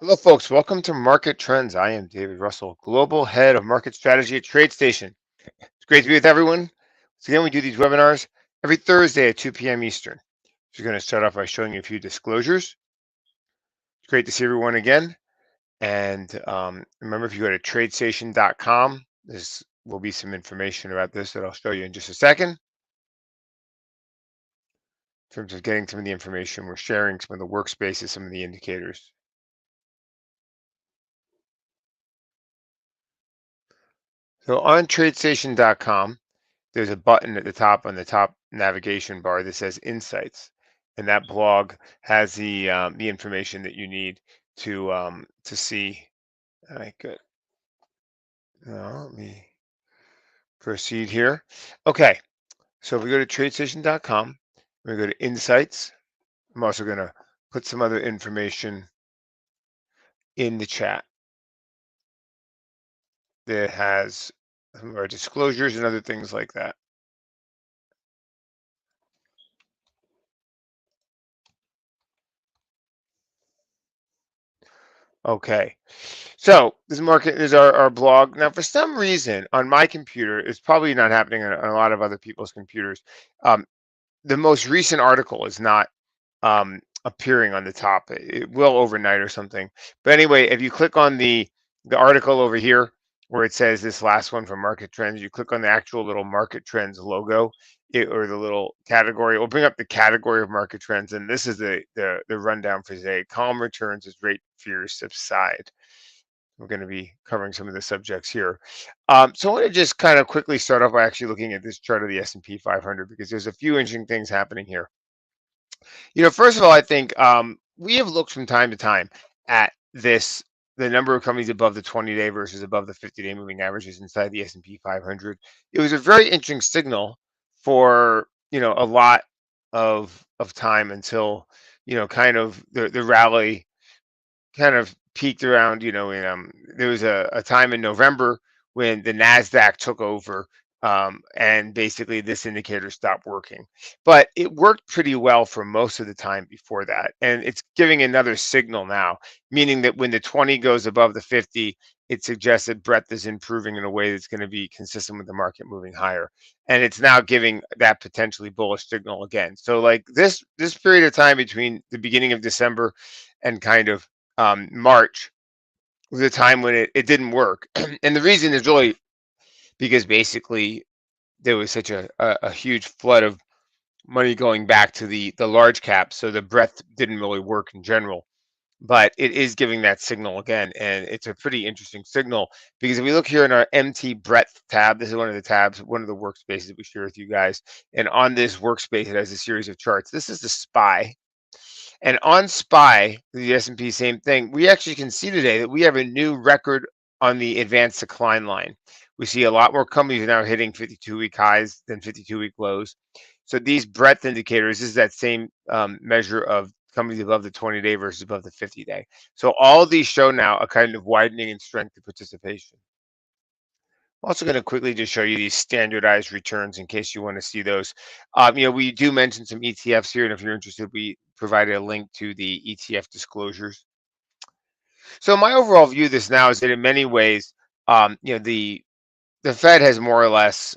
Hello, folks. Welcome to Market Trends. I am David Russell, Global Head of Market Strategy at TradeStation. It's great to be with everyone. Once again, we do these webinars every Thursday at 2 p.m. Eastern. So we're going to start off by showing you a few disclosures. It's great to see everyone again. And remember, if you go to tradestation.com, this will be some information about this that I'll show you in just a second. In terms of getting some of the information, we're sharing some of the workspaces, some of the indicators. So on tradestation.com, there's a button at the top on the top navigation bar that says Insights, and that blog has the information that you need to see. All right, good. Now let me proceed here. Okay, so if we go to tradestation.com, we go to Insights. I'm also going to put some other information in the chat that has some of our disclosures and other things like that. Okay, so this market is our blog. Now, for some reason, on my computer, it's probably not happening on a lot of other people's computers. Um, the most recent article is not appearing on the top. It will overnight or something. But anyway, if you click on the article over here where it says this last one from Market Trends, you click on the actual little Market Trends logo or the little category. It will bring up the category of Market Trends, and this is the rundown for today. Calm returns as rate fears subside. We're going to be covering some of the subjects here. So I want to just kind of quickly start off by actually looking at this chart of the S&P 500 because there's a few interesting things happening here. First of all, I think we have looked from time to time at the number of companies above the 20-day versus above the 50-day moving averages inside the S&P 500. It was a very interesting signal for, a lot of time until, kind of the rally kind of peaked around, there was a time in November when the NASDAQ took over, and basically this indicator stopped working. But it worked pretty well for most of the time before that. And it's giving another signal now, meaning that when the 20 goes above the 50, it suggests that breadth is improving in a way that's going to be consistent with the market moving higher. And it's now giving that potentially bullish signal again. So like this period of time between the beginning of December and kind of March was a time when it didn't work. And the reason is really because basically there was such a huge flood of money going back to the large caps. So the breadth didn't really work in general. But it is giving that signal again. And it's a pretty interesting signal because if we look here in our MT breadth tab, this is one of the tabs, one of the workspaces we share with you guys. And on this workspace, it has a series of charts. This is the SPY. And on SPY, the S&P, same thing. We actually can see today that we have a new record on the advanced decline line. We see a lot more companies now hitting 52-week highs than 52-week lows. So these breadth indicators, this is that same measure of companies above the 20-day versus above the 50-day. So all of these show now a kind of widening in strength of participation. I'm also going to quickly just show you these standardized returns in case you want to see those. We do mention some ETFs here, and if you're interested, we provided a link to the ETF disclosures. So my overall view of this now is that in many ways, the Fed has more or less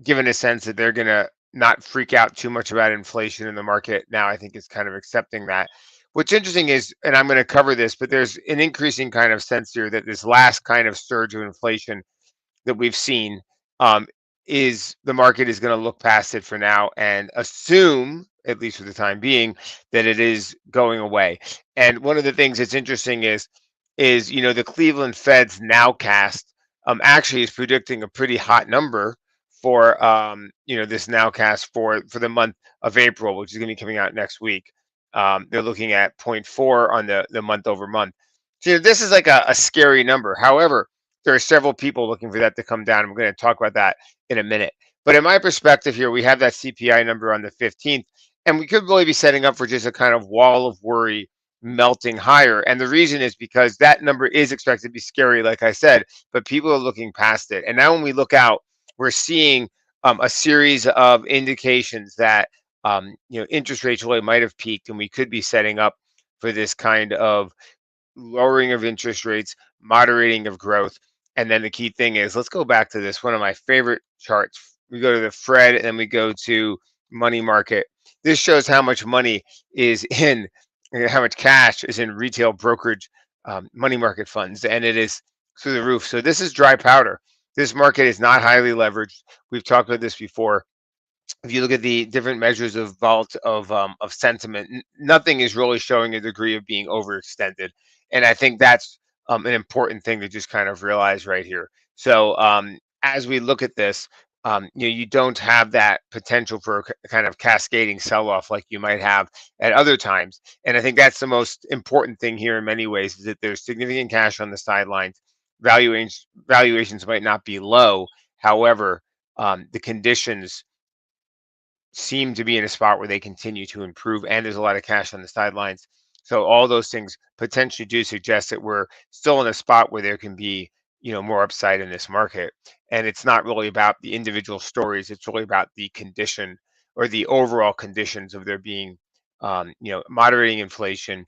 given a sense that they're going to not freak out too much about inflation in the market. Now I think is kind of accepting that. What's interesting is, and I'm going to cover this, but there's an increasing kind of sense here that this last kind of surge of inflation that we've seen, is the market is going to look past it for now and assume, at least for the time being, that it is going away. And one of the things that's interesting is the Cleveland Fed's nowcast actually is predicting a pretty hot number for this nowcast for the month of April, which is going to be coming out next week. They're looking at zero point 0.4 on the month over month. So this is like a scary number. However, there are several people looking for that to come down. I'm going to talk about that in a minute. But in my perspective here, we have that CPI number on the 15th, and we could really be setting up for just a kind of wall of worry melting higher. And the reason is because that number is expected to be scary, like I said, but people are looking past it. And now when we look out, we're seeing a series of indications that interest rates really might have peaked, and we could be setting up for this kind of lowering of interest rates, moderating of growth. And then the key thing is, let's go back to this, one of my favorite charts. We go to the Fred and then we go to money market. This shows how much money is in, how much cash is in retail brokerage money market funds, and it is through the roof. So this is dry powder. This market is not highly leveraged. We've talked about this before. If you look at the different measures of of sentiment, nothing is really showing a degree of being overextended, and I think that's an important thing to just kind of realize right here. So as we look at this, you don't have that potential for a kind of cascading sell-off like you might have at other times, and I think that's the most important thing here in many ways is that there's significant cash on the sidelines. Valuations might not be low, however, the conditions seem to be in a spot where they continue to improve, and there's a lot of cash on the sidelines. So all those things potentially do suggest that we're still in a spot where there can be, more upside in this market. And it's not really about the individual stories; it's really about the condition or the overall conditions of there being, moderating inflation,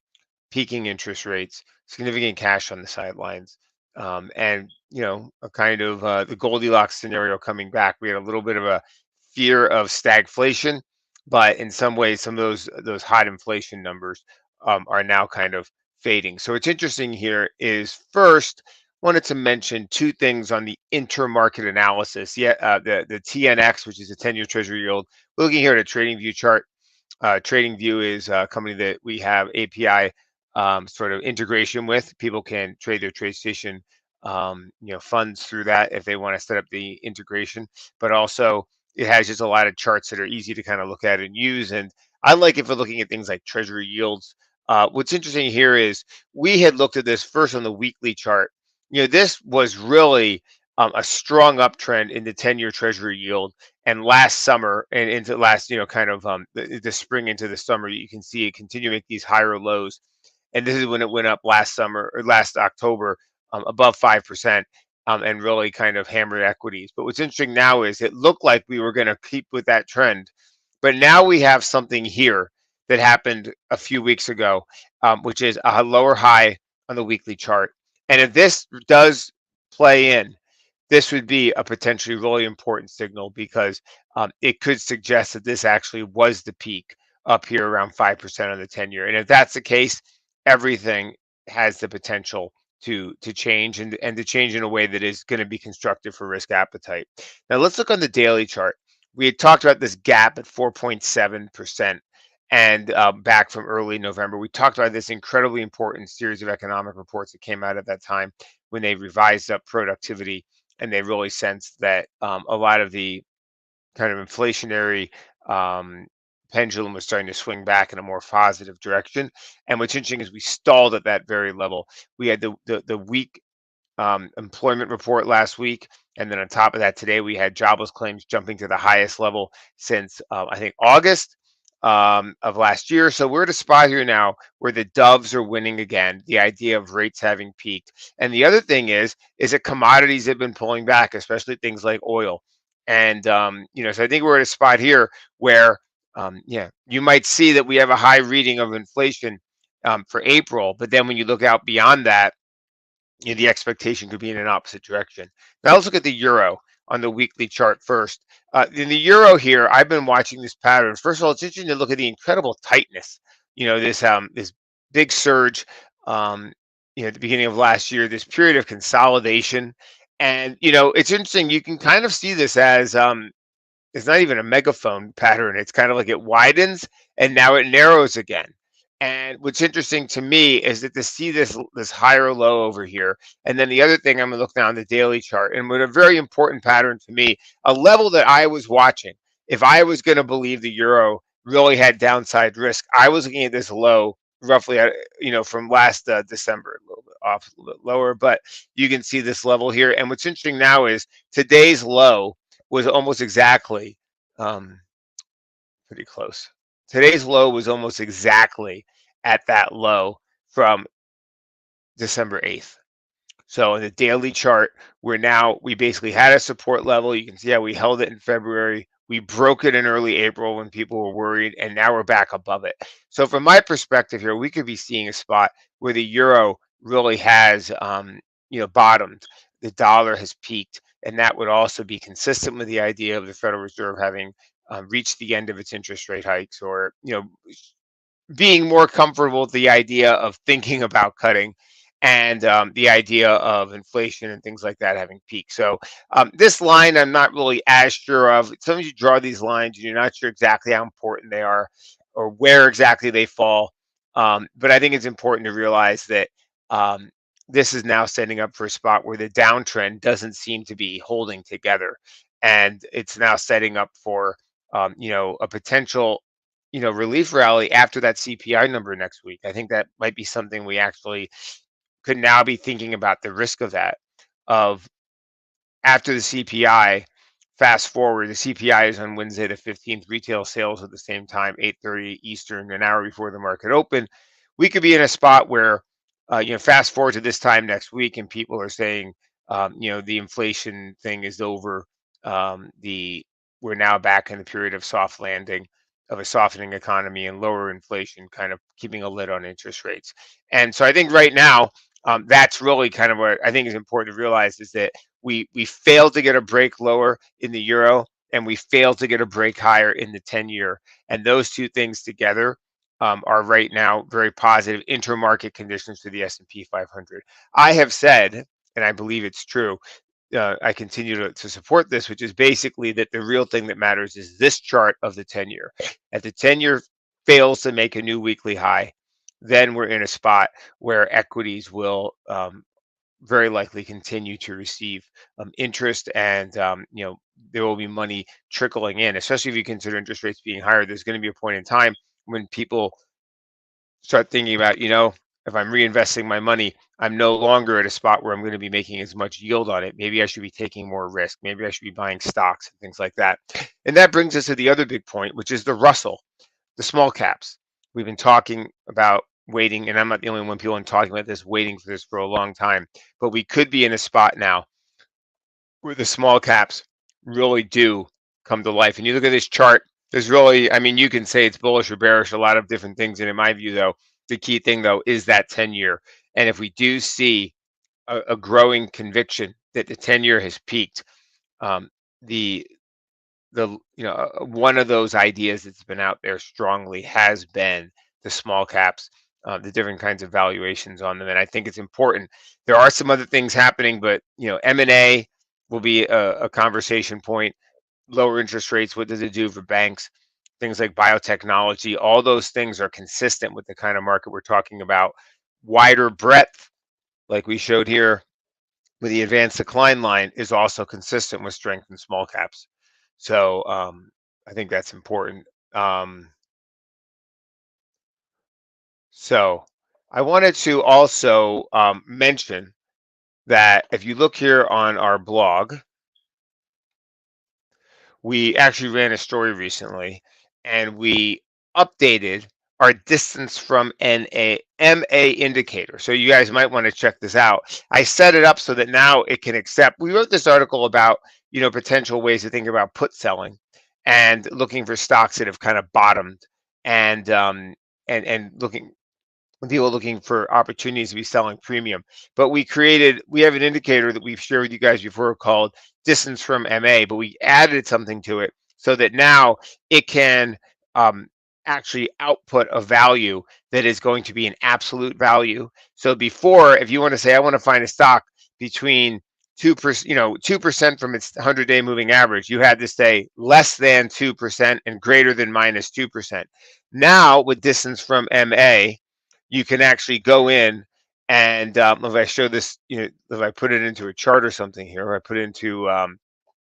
peaking interest rates, significant cash on the sidelines, and a kind of the Goldilocks scenario coming back. We had a little bit of a fear of stagflation, but in some ways, some of those hot inflation numbers are now kind of fading. So what's interesting here is first wanted to mention two things on the intermarket analysis. Yeah, the TNX, which is a 10-year Treasury yield. We're looking here at a trading view chart. Trading View is a company that we have API sort of integration with. People can trade their TradeStation funds through that if they want to set up the integration. But also it has just a lot of charts that are easy to kind of look at and use. And I like it for looking at things like Treasury yields. What's interesting here is we had looked at this first on the weekly chart. This was really a strong uptrend in the 10-year Treasury yield. And last summer and into last, kind of the spring into the summer, you can see it continue to make these higher lows. And this is when it went up last summer or last October above 5%, and really kind of hammered equities. But what's interesting now is it looked like we were going to keep with that trend. But now we have something here that happened a few weeks ago, which is a lower high on the weekly chart. And if this does play in, this would be a potentially really important signal because it could suggest that this actually was the peak up here around 5% on the 10-year. And if that's the case, everything has the potential to change and to change in a way that is going to be constructive for risk appetite. Now let's look on the daily chart. We had talked about this gap at 4.7%. And back from early November, we talked about this incredibly important series of economic reports that came out at that time when they revised up productivity and they really sensed that a lot of the kind of inflationary pendulum was starting to swing back in a more positive direction. And what's interesting is we stalled at that very level. We had the weak employment report last week. And then on top of that, today we had jobless claims jumping to the highest level since I think August of last year. So we're at a spot here now where the doves are winning again, the idea of rates having peaked. And the other thing is that commodities have been pulling back, especially things like oil. And, so I think we're at a spot here where, you might see that we have a high reading of inflation for April. But then when you look out beyond that, the expectation could be in an opposite direction. Now let's look at the euro on the weekly chart first. In the euro here, I've been watching this pattern. First of all, it's interesting to look at the incredible tightness. This big surge. At the beginning of last year, this period of consolidation, and it's interesting. You can kind of see this as it's not even a megaphone pattern. It's kind of like it widens and now it narrows again. And what's interesting to me is that to see this higher low over here, and then the other thing I'm gonna look down the daily chart, and what a very important pattern to me, a level that I was watching. If I was going to believe the euro really had downside risk, I was looking at this low roughly at from last December, a little bit off, a little bit lower, but you can see this level here. And what's interesting now is today's low was almost exactly um, pretty close. Today's low was almost exactly at that low from December 8th. So in the daily chart, we basically had a support level. You can see how we held it in February. We broke it in early April when people were worried, and now we're back above it. So from my perspective here, we could be seeing a spot where the euro really has, bottomed. The dollar has peaked, and that would also be consistent with the idea of the Federal Reserve having reached the end of its interest rate hikes, or being more comfortable with the idea of thinking about cutting, and the idea of inflation and things like that having peaked. So this line, I'm not really as sure of. Sometimes you draw these lines and you're not sure exactly how important they are or where exactly they fall. But I think it's important to realize that um, this is now setting up for a spot where the downtrend doesn't seem to be holding together, and it's now setting up for a potential relief rally after that CPI number next week. I think that might be something we actually could now be thinking about the risk of that, of after the CPI, fast forward, the CPI is on Wednesday the 15th, retail sales at the same time, 8:30 Eastern, an hour before the market open. We could be in a spot where, fast forward to this time next week, and people are saying, the inflation thing is over. The We're now back in the period of soft landing, of a softening economy and lower inflation, kind of keeping a lid on interest rates. And so I think right now, that's really kind of what I think is important to realize, is that we failed to get a break lower in the euro, and we failed to get a break higher in the 10-year. And those two things together are right now very positive intermarket conditions for the S&P 500. I have said, and I believe it's true, I continue to support this, which is basically that the real thing that matters is this chart of the 10-year. If the 10-year fails to make a new weekly high, then we're in a spot where equities will very likely continue to receive interest, and there will be money trickling in, especially if you consider interest rates being higher. There's going to be a point in time when people start thinking about, if I'm reinvesting my money, I'm no longer at a spot where I'm going to be making as much yield on it. Maybe I should be taking more risk. Maybe I should be buying stocks and things like that. And that brings us to the other big point, which is the Russell, the small caps. We've been talking about waiting, and I'm not the only one, people been talking about this, waiting for this for a long time. But we could be in a spot now where the small caps really do come to life. And you look at this chart, there's really, I mean, you can say it's bullish or bearish, a lot of different things. And in my view, though, the key thing, though, is that 10-year. And if we do see a growing conviction that the 10-year has peaked, um, the one of those ideas that's been out there strongly has been the small caps, the different kinds of valuations on them. And I think it's important. There are some other things happening, but M&A will be a conversation point. Lower interest rates, what does it do for banks? Things like biotechnology, all those things are consistent with the kind of market we're talking about. Wider breadth, like we showed here with the advanced decline line, is also consistent with strength in small caps. So I think that's important. Um, so I wanted to also mention that if you look here on our blog, we actually ran a story recently, and we updated our distance from MA indicator. So you guys might want to check this out. I set it up so that now it can accept. We wrote this article about potential ways to think about put selling and looking for stocks that have kind of bottomed, and and looking when people are looking for opportunities to be selling premium. But we have an indicator that we've shared with you guys before called distance from MA, but we added something to it so that now it can um, actually output a value that is going to be an absolute value. So before, if you want to say, I want to find a stock between 2%, 2% from its 100-day moving average, you had to say less than 2% and greater than minus 2%. Now with distance from MA, you can actually go in and if I show this, if I put it into a chart or something here, or I put it into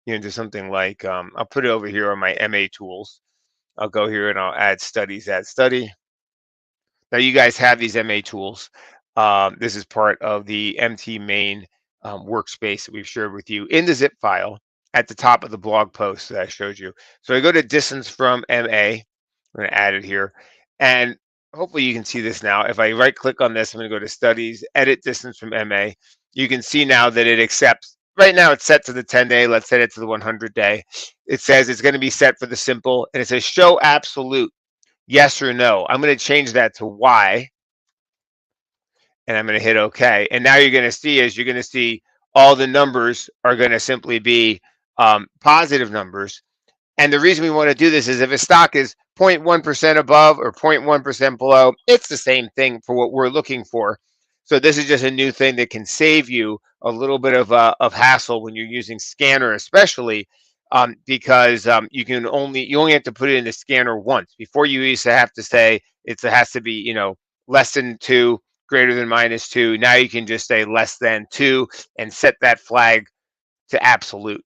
into something like I'll put it over here on my MA tools. I'll go here and I'll add studies, add study. Now you guys have these MA tools. This is part of the MT main workspace that we've shared with you in the zip file at the top of the blog post that I showed you. So I go to distance from MA. I'm going to add it here. And hopefully you can see this now. If I right click on this, I'm going to go to studies, edit distance from MA. You can see now that it accepts. Right now it's set to the 10-day. Let's set it to the 100-day. It says it's going to be set for the simple, and it says show absolute, yes or no. I'm going to change that to Y. and I'm going to hit OK. And now you're going to see all the numbers are going to simply be positive numbers. And the reason we want to do this is if a stock is 0.1% above or 0.1% below, it's the same thing for what we're looking for. So this is just a new thing that can save you a little bit of hassle when you're using Scanner, especially because you only have to put it in the scanner once. Before you used to have to say it has to be less than 2, greater than -2. Now you can just say less than 2 and set that flag to absolute.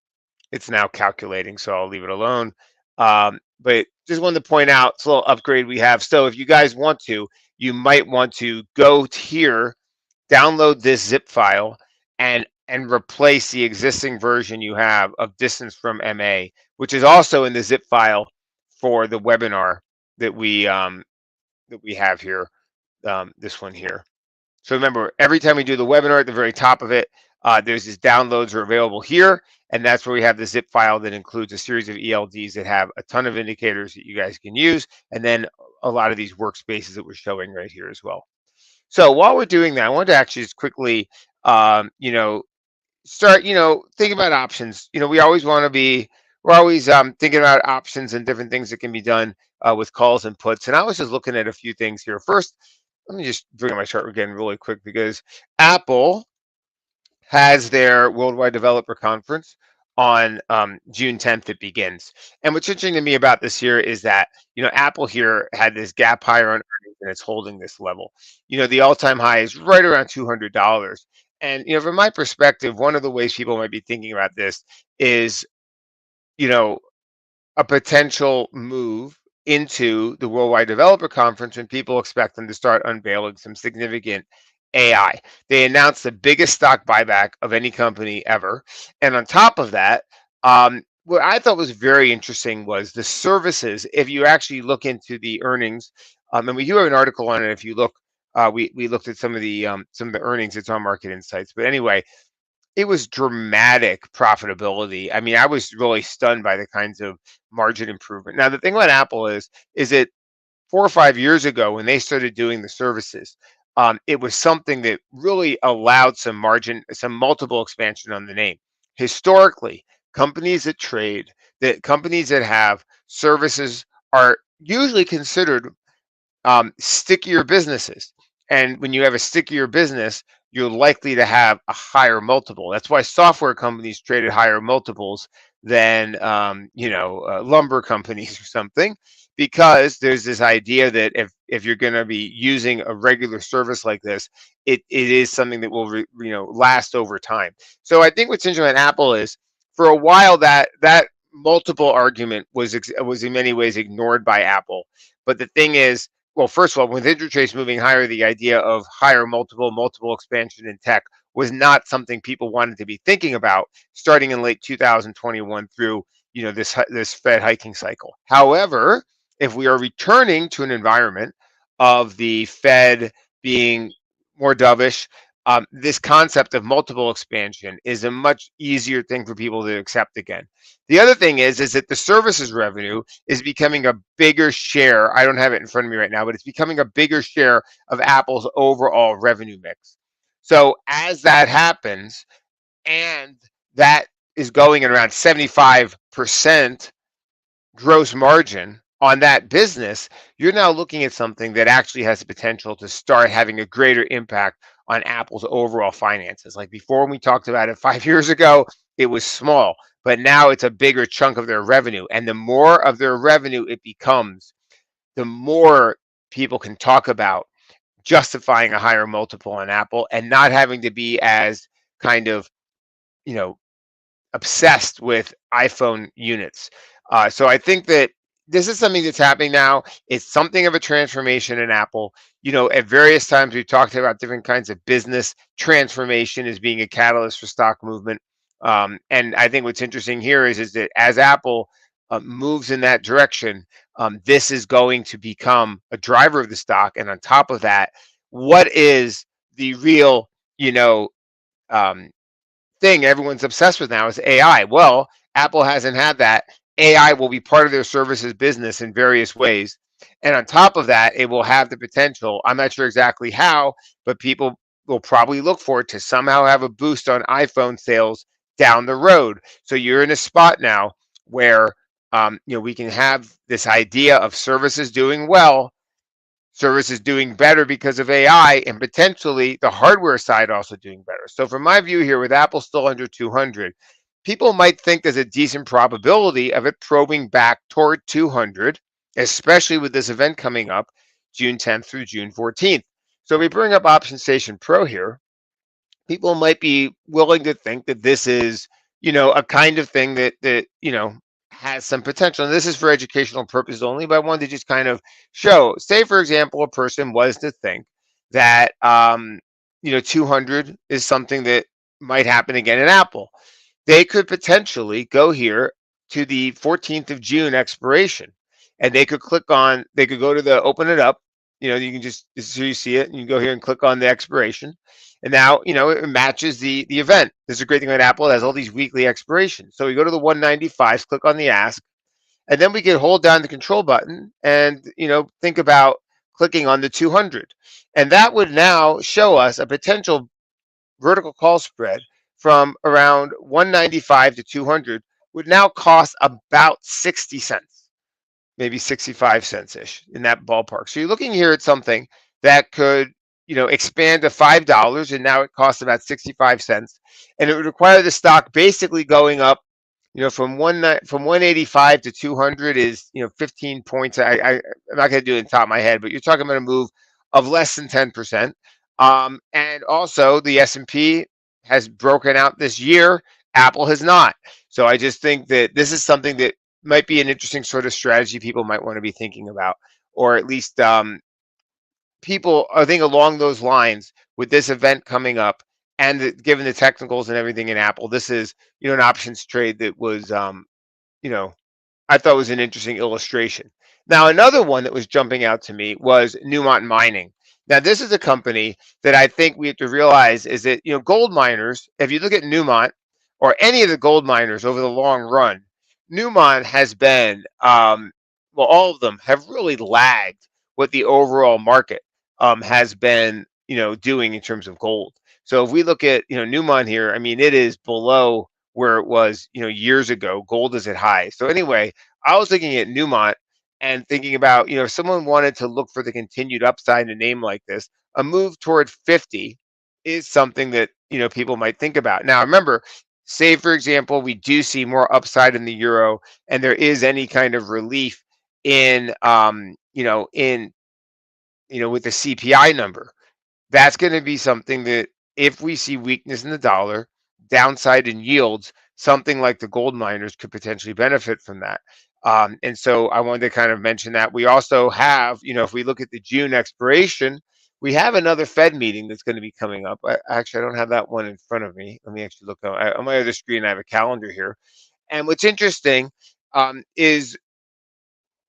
It's now calculating, so I'll leave it alone. But just wanted to point out it's a little upgrade we have. So if you guys want to, you might want to go here, download this zip file, and replace the existing version you have of distance from MA, which is also in the zip file for the webinar that we have here. This one here. So remember, every time we do the webinar, at the very top of it, there's these downloads are available here, and that's where we have the zip file that includes a series of ELDs that have a ton of indicators that you guys can use, and then a lot of these workspaces that we're showing right here as well. So while we're doing that, I wanted to actually just quickly, start, think about options. We always want to be, we're always thinking about options and different things that can be done with calls and puts. And I was just looking at a few things here. First, let me just bring up my chart again really quick because Apple has their Worldwide Developer Conference on June 10th. It begins. And what's interesting to me about this here is that, Apple here had this gap higher on earnings and it's holding this level. The all-time high is right around $200. And, from my perspective, one of the ways people might be thinking about this is, you know, a potential move into the Worldwide Developer Conference when people expect them to start unveiling some significant AI. They announced the biggest stock buyback of any company ever. And on top of that, what I thought was very interesting was the services. If you actually look into the earnings, and we do have an article on it. If you look, we looked at some of the earnings. It's on Market Insights. But anyway, it was dramatic profitability. I mean, I was really stunned by the kinds of margin improvement. Now, the thing about Apple is that 4 or 5 years ago when they started doing the services, it was something that really allowed some margin, some multiple expansion on the name. Historically, companies that have services are usually considered stickier businesses. And when you have a stickier business, you're likely to have a higher multiple. That's why software companies trade at higher multiples than lumber companies or something, because there's this idea that if you're going to be using a regular service like this, it is something that will last over time. So I think what's interesting about Apple is for a while that multiple argument was in many ways ignored by Apple. But the thing is, well, first of all, with interest rates moving higher, the idea of higher multiple expansion in tech was not something people wanted to be thinking about starting in late 2021 through this Fed hiking cycle. However, if we are returning to an environment of the Fed being more dovish, this concept of multiple expansion is a much easier thing for people to accept again. The other thing is that the services revenue is becoming a bigger share. I don't have it in front of me right now, but it's becoming a bigger share of Apple's overall revenue mix. So as that happens, and that is going at around 75% gross margin on that business, you're now looking at something that actually has the potential to start having a greater impact on Apple's overall finances. Like before, when we talked about it 5 years ago, it was small, but now it's a bigger chunk of their revenue. And the more of their revenue it becomes, the more people can talk about justifying a higher multiple on Apple and not having to be as kind of, you know, obsessed with iPhone units. So I think that this is something that's happening now. It's something of a transformation in Apple. At various times we've talked about different kinds of business transformation as being a catalyst for stock movement. And I think what's interesting here is that as Apple moves in that direction, this is going to become a driver of the stock. And on top of that, what is the real, um, thing everyone's obsessed with now is AI. Well, Apple hasn't had that. AI will be part of their services business in various ways. And on top of that, it will have the potential. I'm not sure exactly how, but people will probably look for to somehow have a boost on iPhone sales down the road. So you're in a spot now where we can have this idea of services doing well, services doing better because of AI, and potentially the hardware side also doing better. So from my view here, with Apple still under 200, people might think there's a decent probability of it probing back toward 200, especially with this event coming up June 10th through June 14th. So we bring up Option Station Pro here. People might be willing to think that this is, a kind of thing that has some potential. And this is for educational purposes only, but I wanted to just kind of show, say, for example, a person was to think that 200 is something that might happen again in Apple. They could potentially go here to the 14th of June expiration, and they could go to the open it up. You can just, so you see it, and you go here and click on the expiration. And now, it matches the event. This is a great thing about Apple. It has all these weekly expirations. So we go to the 195s, click on the ask, and then we can hold down the control button and, think about clicking on the 200. And that would now show us a potential vertical call spread from around 195 to 200 would now cost about 60 cents, maybe 65 cents ish, in that ballpark. So you're looking here at something that could, expand to $5, and now it costs about 65 cents. And it would require the stock basically going up, from 185 to 200 is, 15 points. I'm not going to do it on top of my head, but you're talking about a move of less than 10%. And also the S&P has broken out this year. Apple has not. So I just think that this is something that might be an interesting sort of strategy people might want to be thinking about, or at least people, I think, along those lines with this event coming up, and given the technicals and everything in Apple, this is, an options trade that was, you know, I thought was an interesting illustration. Now, another one that was jumping out to me was Newmont Mining. Now, this is a company that I think we have to realize is that, gold miners, if you look at Newmont or any of the gold miners over the long run, Newmont has been, well, all of them have really lagged what the overall market has been, doing in terms of gold. So if we look at, Newmont here, I mean, it is below where it was, years ago. Gold is at high. So anyway, I was looking at Newmont and thinking about, if someone wanted to look for the continued upside in a name like this, a move toward 50 is something that, people might think about. Now, remember, say, for example, we do see more upside in the euro and there is any kind of relief in, with the CPI number. That's going to be something that, if we see weakness in the dollar, downside in yields, something like the gold miners could potentially benefit from that. And so I wanted to kind of mention that. We also have, if we look at the June expiration, we have another Fed meeting that's going to be coming up. Actually, I don't have that one in front of me. Let me actually look on my other screen. I have a calendar here. And what's interesting is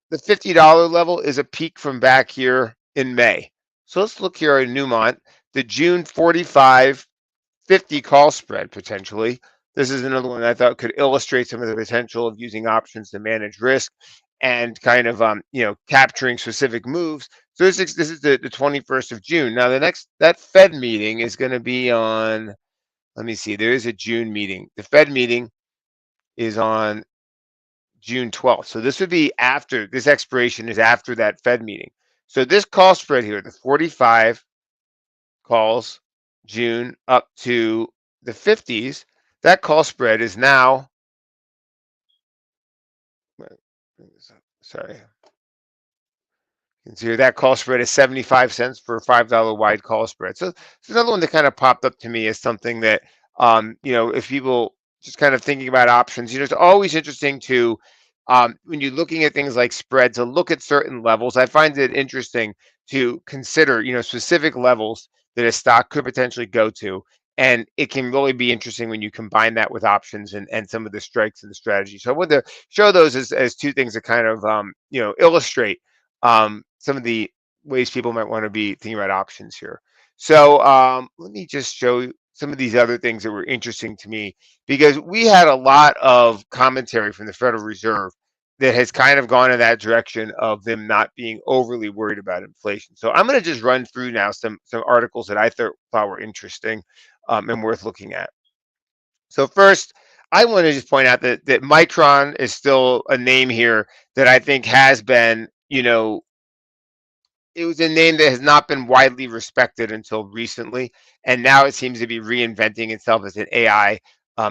the $50 level is a peak from back here in May. So let's look here at Newmont, the June 45 50 call spread potentially. This is another one I thought could illustrate some of the potential of using options to manage risk and kind of capturing specific moves. So this is the 21st of June. Now that Fed meeting is going to be on, let me see, there is a June meeting. The Fed meeting is on June 12th. So this would be after, this expiration is after that Fed meeting. So this call spread here, the 45 calls June up to the 50s, that call spread is now, sorry, you can see here that call spread is 75 cents for a $5 wide call spread. So it's another one that kind of popped up to me as something that, if people just kind of thinking about options, it's always interesting to, when you're looking at things like spread, to look at certain levels. I find it interesting to consider, specific levels that a stock could potentially go to. And it can really be interesting when you combine that with options and some of the strikes and the strategy. So I wanted to show those as two things that kind of, illustrate some of the ways people might want to be thinking about options here. So let me just show you some of these other things that were interesting to me, because we had a lot of commentary from the Federal Reserve that has kind of gone in that direction of them not being overly worried about inflation. So I'm going to just run through now some articles that I thought were interesting and worth looking at. So first, I want to just point out that Micron is still a name here that I think has been, it was a name that has not been widely respected until recently, and now it seems to be reinventing itself as an AI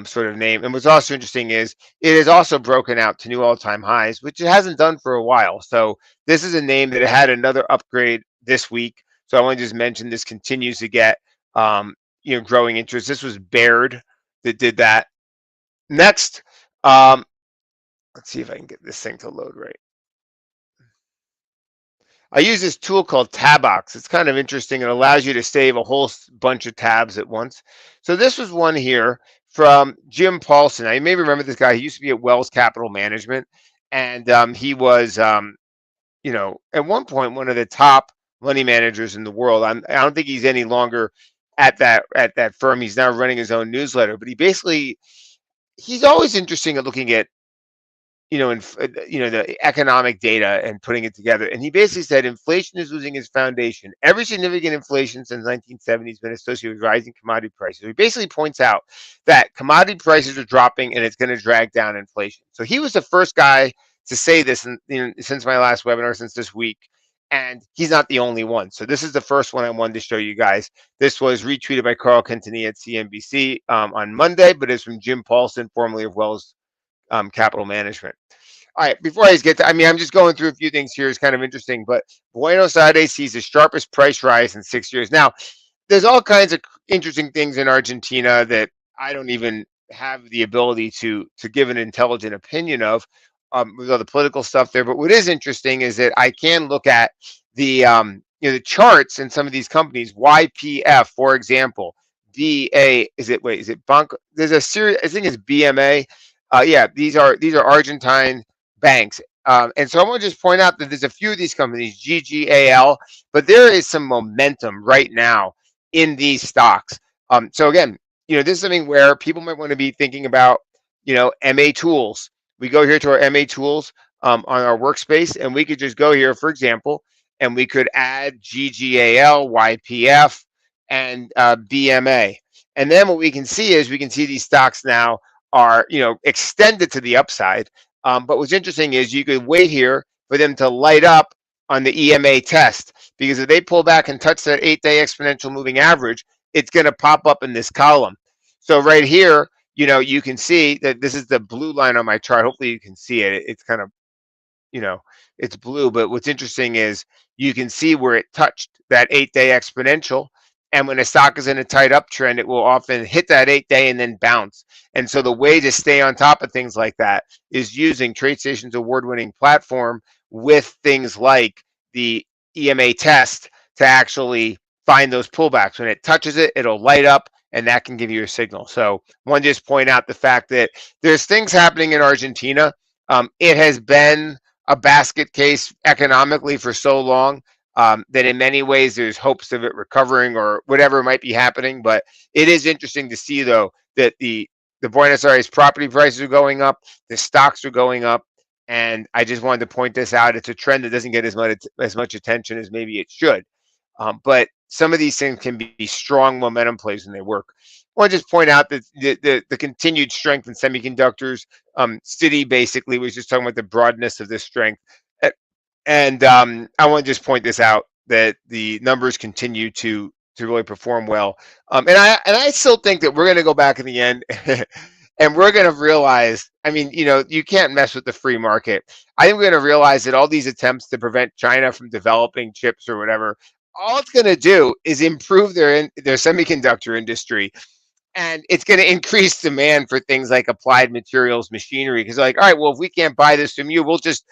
sort of name. And what's also interesting is it has also broken out to new all-time highs, which it hasn't done for a while. So this is a name that had another upgrade this week. So I want to just mention this continues to get growing interest. This was Baird that did that. Next, um, let's see if I can get this thing to load right. I use this tool called Tabox. It's kind of interesting. It allows you to save a whole bunch of tabs at once. So this was one here from Jim Paulson. Now, you may remember this guy. He used to be at Wells Capital Management, and he was, at one point one of the top money managers in the world. I don't think he's any longer at that firm. He's now running his own newsletter. But he's always interesting at looking at the economic data and putting it together. And he basically said inflation is losing its foundation. Every significant inflation since 1970 has been associated with rising commodity prices. He basically points out that commodity prices are dropping and it's going to drag down inflation. So he was the first guy to say this since my last webinar, since this week. And he's not the only one. So this is the first one I wanted to show you guys. This was retweeted by Carl Quintanilla at CNBC on Monday, but it's from Jim Paulson, formerly of Wells Capital Management. All right, before I get to, I'm just going through a few things here. It's kind of interesting, but Buenos Aires sees the sharpest price rise in 6 years. Now, there's all kinds of interesting things in Argentina that I don't even have the ability to give an intelligent opinion of with all the political stuff there. But what is interesting is that I can look at the charts in some of these companies. YPF, for example, BA is it Banco? There's a series. I think it's BMA. Yeah, these are Argentine banks. And so I want to just point out that there's a few of these companies, GGAL, but there is some momentum right now in these stocks. So again, this is something where people might want to be thinking about, MA tools. We go here to our MA tools on our workspace, and we could just go here, for example, and we could add GGAL, YPF, and BMA. And then what we can see is we can see these stocks now are extended to the upside. But what's interesting is you could wait here for them to light up on the EMA test, because if they pull back and touch that 8-day exponential moving average, it's going to pop up in this column. So right here, you can see that this is the blue line on my chart. Hopefully you can see it. It's kind of, it's blue. But what's interesting is you can see where it touched that 8-day exponential. And when a stock is in a tight uptrend, it will often hit that 8-day and then bounce. And so the way to stay on top of things like that is using TradeStation's award-winning platform with things like the EMA test to actually find those pullbacks. When it touches it, it'll light up, and that can give you a signal. So I want to just point out the fact that there's things happening in Argentina. It has been a basket case economically for so long that in many ways there's hopes of it recovering or whatever might be happening. But it is interesting to see, though, that the Buenos Aires property prices are going up, the stocks are going up, and I just wanted to point this out. It's a trend that doesn't get as much attention as maybe it should. But some of these things can be strong momentum plays when they work. I want to just point out that the continued strength in semiconductors. Citi basically was just talking about the broadness of this strength. And I want to just point this out, that the numbers continue to really perform well. And I still think that we're going to go back in the end and we're going to realize, you can't mess with the free market. I think we're going to realize that all these attempts to prevent China from developing chips or whatever, all it's going to do is improve their semiconductor industry. And it's going to increase demand for things like applied materials, machinery. Because like, all right, well, if we can't buy this from you, we'll just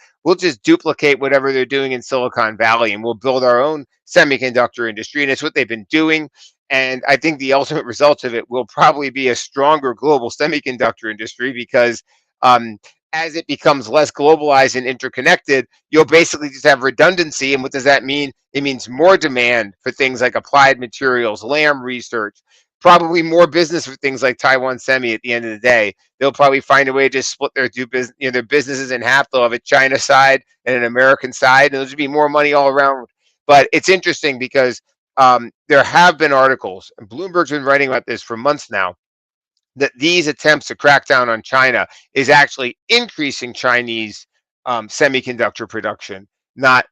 duplicate whatever they're doing in Silicon Valley, and we'll build our own semiconductor industry. And it's what they've been doing. And I think the ultimate result of it will probably be a stronger global semiconductor industry, because as it becomes less globalized and interconnected, you'll basically just have redundancy. And what does that mean? It means more demand for things like applied materials, Lam research, probably more business with things like Taiwan Semi at the end of the day. They'll probably find a way to split their do business, their businesses in half. They'll have a China side and an American side, and there'll just be more money all around. But it's interesting because there have been articles, and Bloomberg's been writing about this for months now, that these attempts to crack down on China is actually increasing Chinese semiconductor production, not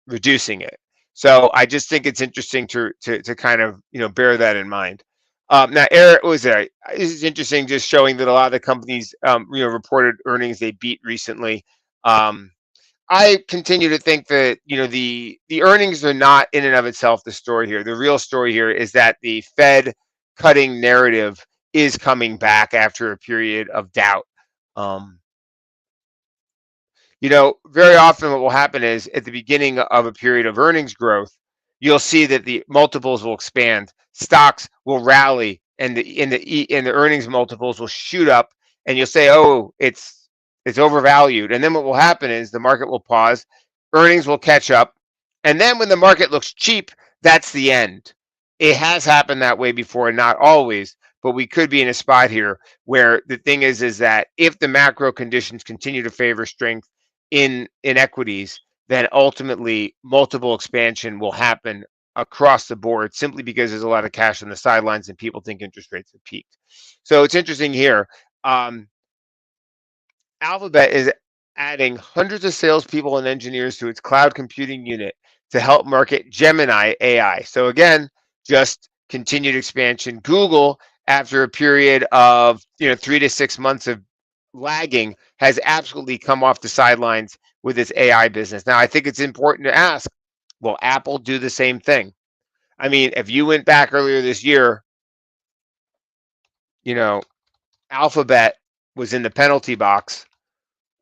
reducing it. So I just think it's interesting to kind of bear that in mind. Now, Eric was there. This is interesting, just showing that a lot of the companies reported earnings they beat recently. Um, I continue to think that the earnings are not in and of itself the story here. The real story here is that the Fed cutting narrative is coming back after a period of doubt. Um, very often what will happen is at the beginning of a period of earnings growth, you'll see that the multiples will expand, stocks will rally, and the earnings multiples will shoot up, and you'll say, "Oh, it's overvalued." And then what will happen is the market will pause, earnings will catch up, and then when the market looks cheap, that's the end. It has happened that way before, not always, but we could be in a spot here where the thing is that if the macro conditions continue to favor strength in equities, then ultimately multiple expansion will happen across the board simply because there's a lot of cash on the sidelines and people think interest rates have peaked. So it's interesting here. Um, Alphabet is adding hundreds of salespeople and engineers to its cloud computing unit to help market Gemini AI. So again, just continued expansion. Google, after a period of 3 to 6 months of lagging, has absolutely come off the sidelines with its AI business. Now, I think it's important to ask, will Apple do the same thing? I mean, if you went back earlier this year, you know, Alphabet was in the penalty box.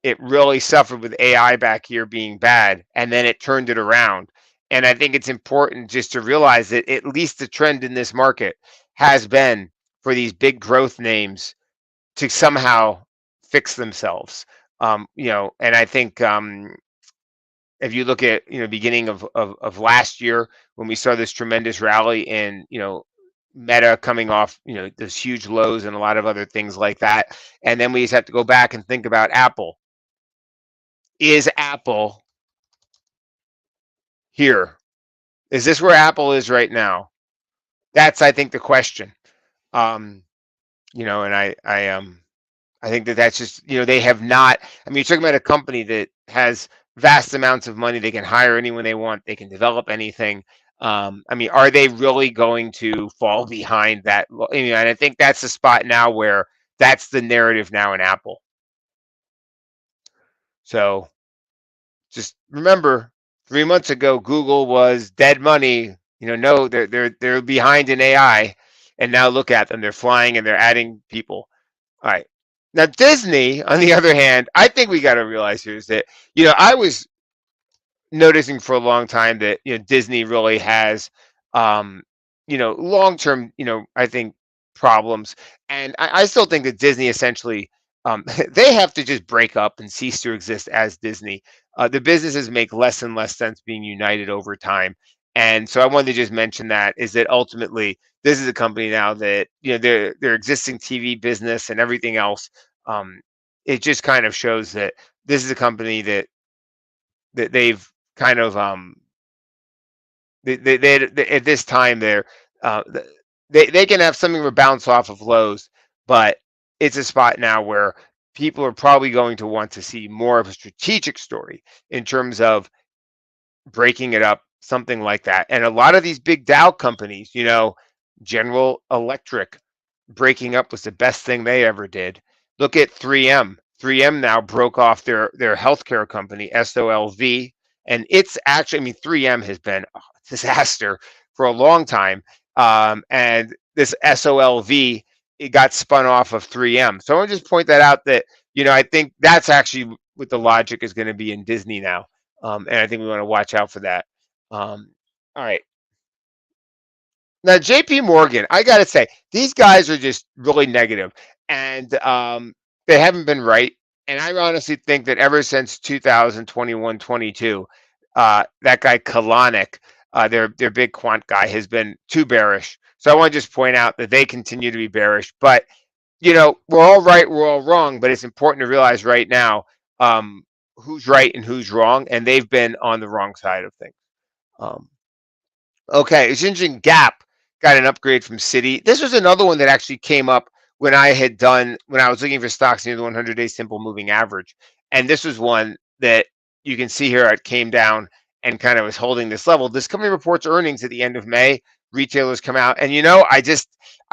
It really suffered with AI back here being bad, and then it turned it around. And I think it's important just to realize that at least the trend in this market has been for these big growth names to somehow fix themselves. And I think if you look at beginning of last year when we saw this tremendous rally in Meta coming off those huge lows and a lot of other things like that, and then we just have to go back and think about Apple. Is Apple here? Is this where Apple is right now? That's, I think, the question. Um, and I think that that's just they have not. I mean, you're talking about a company that has vast amounts of money. They can hire anyone they want. They can develop anything. I mean, are they really going to fall behind that? And I think that's the spot now where that's the narrative now in Apple. So just remember, 3 months ago, Google was dead money. No, they're behind in AI, and now look at them. They're flying and they're adding people. All right. Now Disney, on the other hand, I think we got to realize here is that I was noticing for a long time that Disney really has long term I think problems, and I still think that Disney essentially they have to just break up and cease to exist as Disney. The businesses make less and less sense being united over time, and so I wanted to just mention that is that ultimately this is a company now that their existing TV business and everything else. Um, it just kind of shows that this is a company that they've kind of they at this time they're uh, they can have something to bounce off of lows, but it's a spot now where people are probably going to want to see more of a strategic story in terms of breaking it up, something like that. And a lot of these big Dow companies, General Electric breaking up was the best thing they ever did. Look at 3M. 3M now broke off their healthcare company, SOLV, and it's actually, I mean, 3M has been a disaster for a long time. And this SOLV, it got spun off of 3M. So I want to just point that out that, I think that's actually what the logic is going to be in Disney now. And I think we want to watch out for that. All right. Now, JP Morgan, I got to say, these guys are just really negative, and they haven't been right. And I honestly think that ever since 2021, 22, that guy Kalanick, their big quant guy, has been too bearish. So I want to just point out that they continue to be bearish. But we're all right, we're all wrong, but it's important to realize right now who's right and who's wrong, and they've been on the wrong side of things. Um, Okay, it's interesting. Gap got an upgrade from Citi. This was another one that actually came up when I was looking for stocks near the 100-day simple moving average, and this was one that you can see here. It came down and kind of was holding this level. This company reports earnings at the end of May. Retailers come out, and I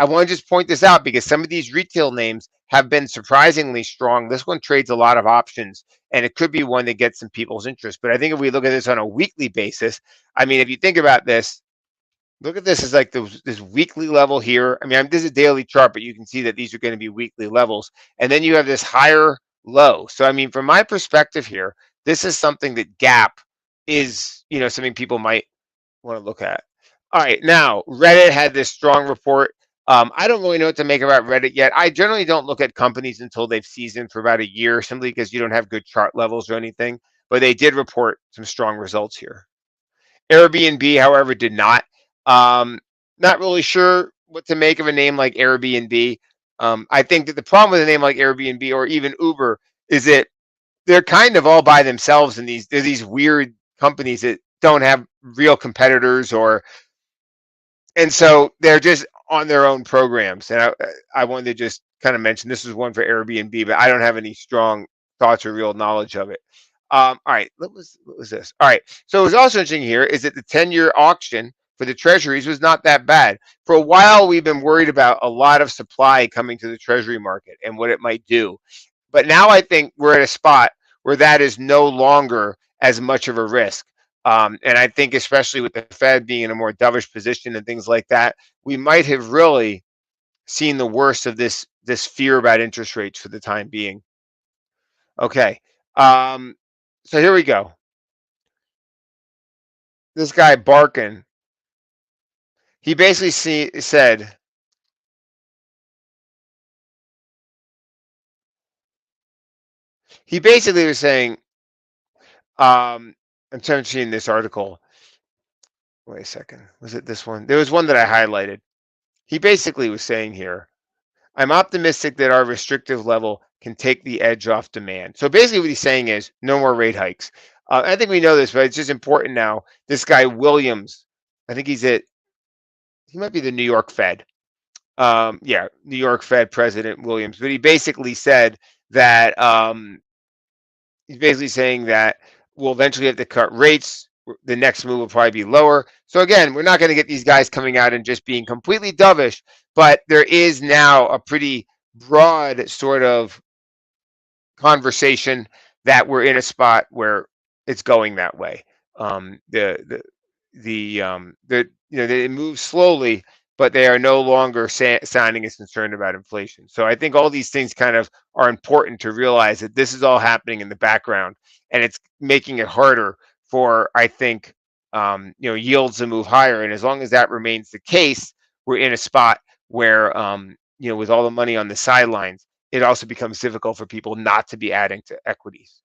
want to just point this out because some of these retail names have been surprisingly strong. This one trades a lot of options, and it could be one that gets some people's interest. But I think if we look at this on a weekly basis, I mean, if you think about this, look at this as like this weekly level here. I mean, this is a daily chart, but you can see that these are going to be weekly levels. And then you have this higher low. So, I mean, from my perspective here, this is something that Gap is, something people might want to look at. All right. Now, Reddit had this strong report. I don't really know what to make about Reddit yet. I generally don't look at companies until they've seasoned for about a year, simply because you don't have good chart levels or anything. But they did report some strong results here. Airbnb, however, did not. Um, Not really sure what to make of a name like Airbnb. I think that the problem with a name like Airbnb or even Uber is that they're kind of all by themselves, and they're these weird companies that don't have real competitors, and so they're just on their own programs. And I wanted to just kind of mention this is one for Airbnb, but I don't have any strong thoughts or real knowledge of it. All right, what was this? All right, so it was also interesting here is that the 10-year auction for the treasuries was not that bad. For a while, we've been worried about a lot of supply coming to the treasury market and what it might do. But now I think we're at a spot where that is no longer as much of a risk. And I think, especially with the Fed being in a more dovish position and things like that, we might have really seen the worst of this fear about interest rates for the time being. Okay, um, so here we go. This guy Barkin, he basically said he basically was saying, I'm trying to see in this article. Wait a second, was it this one? There was one that I highlighted. He basically was saying here, I'm optimistic that our restrictive level can take the edge off demand. So basically, what he's saying is no more rate hikes. I think we know this, but it's just important now. This guy Williams, I think he might be the New York Fed. Yeah, New York Fed President Williams. But he basically said that he's basically saying that we'll eventually have to cut rates. The next move will probably be lower. So again, we're not going to get these guys coming out and just being completely dovish, but there is now a pretty broad sort of conversation that we're in a spot where it's going that way. It moves slowly, but they are no longer sounding as concerned about inflation. So I think all these things kind of are important to realize that this is all happening in the background, and it's making it harder for, I think, yields to move higher. And as long as that remains the case, we're in a spot where, with all the money on the sidelines, it also becomes difficult for people not to be adding to equities.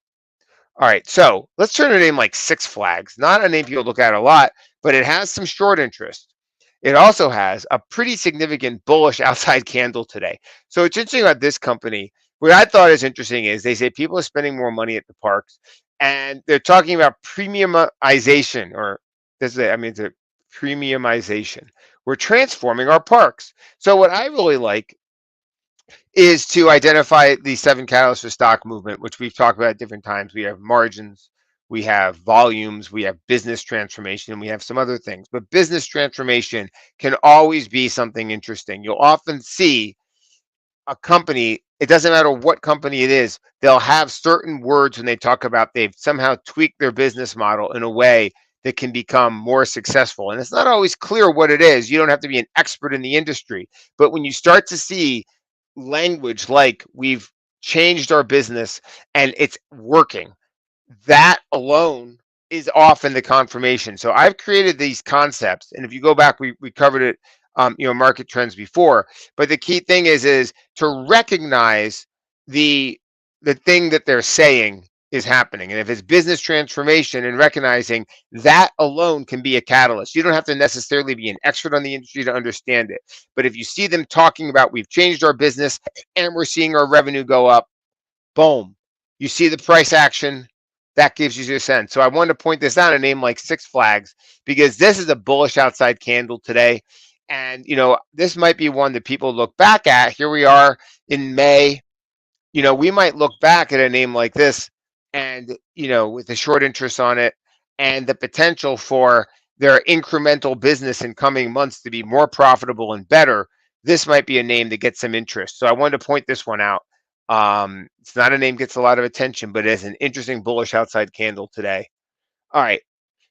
All right, so let's turn to a name like Six Flags. Not a name people look at a lot, but it has some short interest. It also has a pretty significant bullish outside candle today. So it's interesting about this company. What I thought is interesting is they say people are spending more money at the parks, and they're talking about premiumization, or this is, I mean, it's a premiumization. We're transforming our parks. So what I really like is to identify the 7 catalysts for stock movement, which we've talked about at different times. We have margins, we have volumes, we have business transformation, and we have some other things. But business transformation can always be something interesting. You'll often see a company, it doesn't matter what company it is, they'll have certain words when they talk about they've somehow tweaked their business model in a way that can become more successful. And it's not always clear what it is. You don't have to be an expert in the industry. But when you start to see language like we've changed our business and it's working, that alone is often the confirmation. So I've created these concepts, and if you go back, we covered it, market trends before. But the key thing is to recognize the thing that they're saying is happening. And if it's business transformation and recognizing that alone can be a catalyst, you don't have to necessarily be an expert on the industry to understand it. But if you see them talking about we've changed our business and we're seeing our revenue go up, boom, you see the price action. That gives you a sense. So I wanted to point this out, a name like Six Flags, because this is a bullish outside candle today. And, this might be one that people look back at. Here we are in May. We might look back at a name like this and, with the short interest on it and the potential for their incremental business in coming months to be more profitable and better, this might be a name that gets some interest. So I wanted to point this one out. It's not a name that gets a lot of attention, but it is an interesting bullish outside candle today. All right.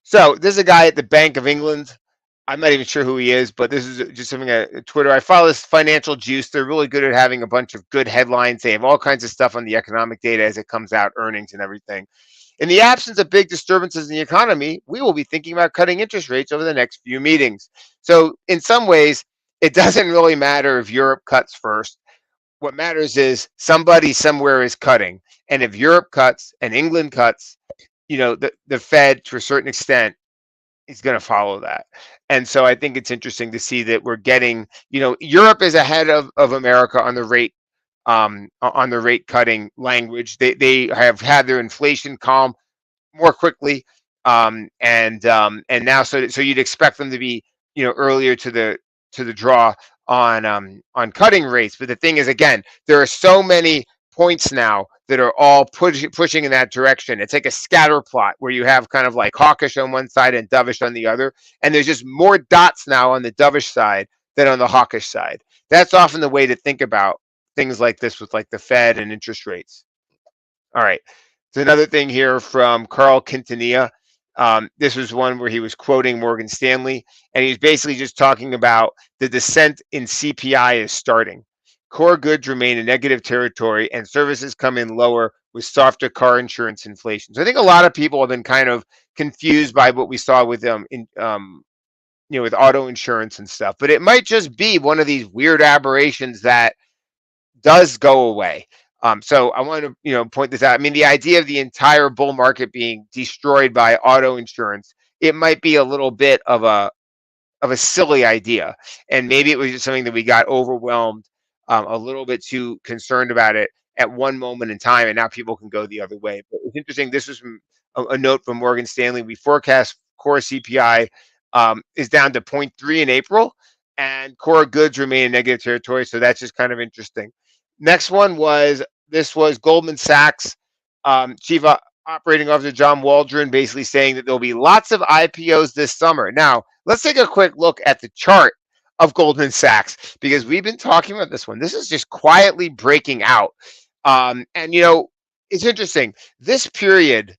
So this is a guy at the Bank of England. I'm not even sure who he is, but this is just something at Twitter. I follow this Financial Juice. They're really good at having a bunch of good headlines. They have all kinds of stuff on the economic data as it comes out, earnings and everything. In the absence of big disturbances in the economy, we will be thinking about cutting interest rates over the next few meetings. So in some ways, it doesn't really matter if Europe cuts first. What matters is somebody somewhere is cutting. And if Europe cuts and England cuts, the Fed to a certain extent is going to follow that. And so I think it's interesting to see that we're getting, Europe is ahead of America on the rate cutting language. They have had their inflation calm more quickly, and now so you'd expect them to be earlier to the draw on cutting rates. But the thing is, again, there are so many points now that are all pushing in that direction. It's like a scatter plot where you have kind of like hawkish on one side and dovish on the other, and there's just more dots now on the dovish side than on the hawkish side. That's often the way to think about things like this with like the Fed and interest rates. All right. So another thing here from Carl Quintanilla. This was one where he was quoting Morgan Stanley, and he's basically just talking about the descent in CPI is starting. Core goods remain in negative territory, and services come in lower with softer car insurance inflation. So I think a lot of people have been kind of confused by what we saw with with auto insurance and stuff. But it might just be one of these weird aberrations that does go away. So I want to, point this out. I mean, the idea of the entire bull market being destroyed by auto insurance, it might be a little bit of a silly idea, and maybe it was just something that we got overwhelmed, a little bit too concerned about it at one moment in time, and now people can go the other way. But it's interesting. This was from a note from Morgan Stanley. We forecast core CPI is down to 0.3 in April, and core goods remain in negative territory. So that's just kind of interesting. Next one was Goldman Sachs chief operating officer John Waldron basically saying that there'll be lots of IPOs this summer. Now, let's take a quick look at the chart of Goldman Sachs because we've been talking about this one. This is just quietly breaking out. And, it's interesting. This period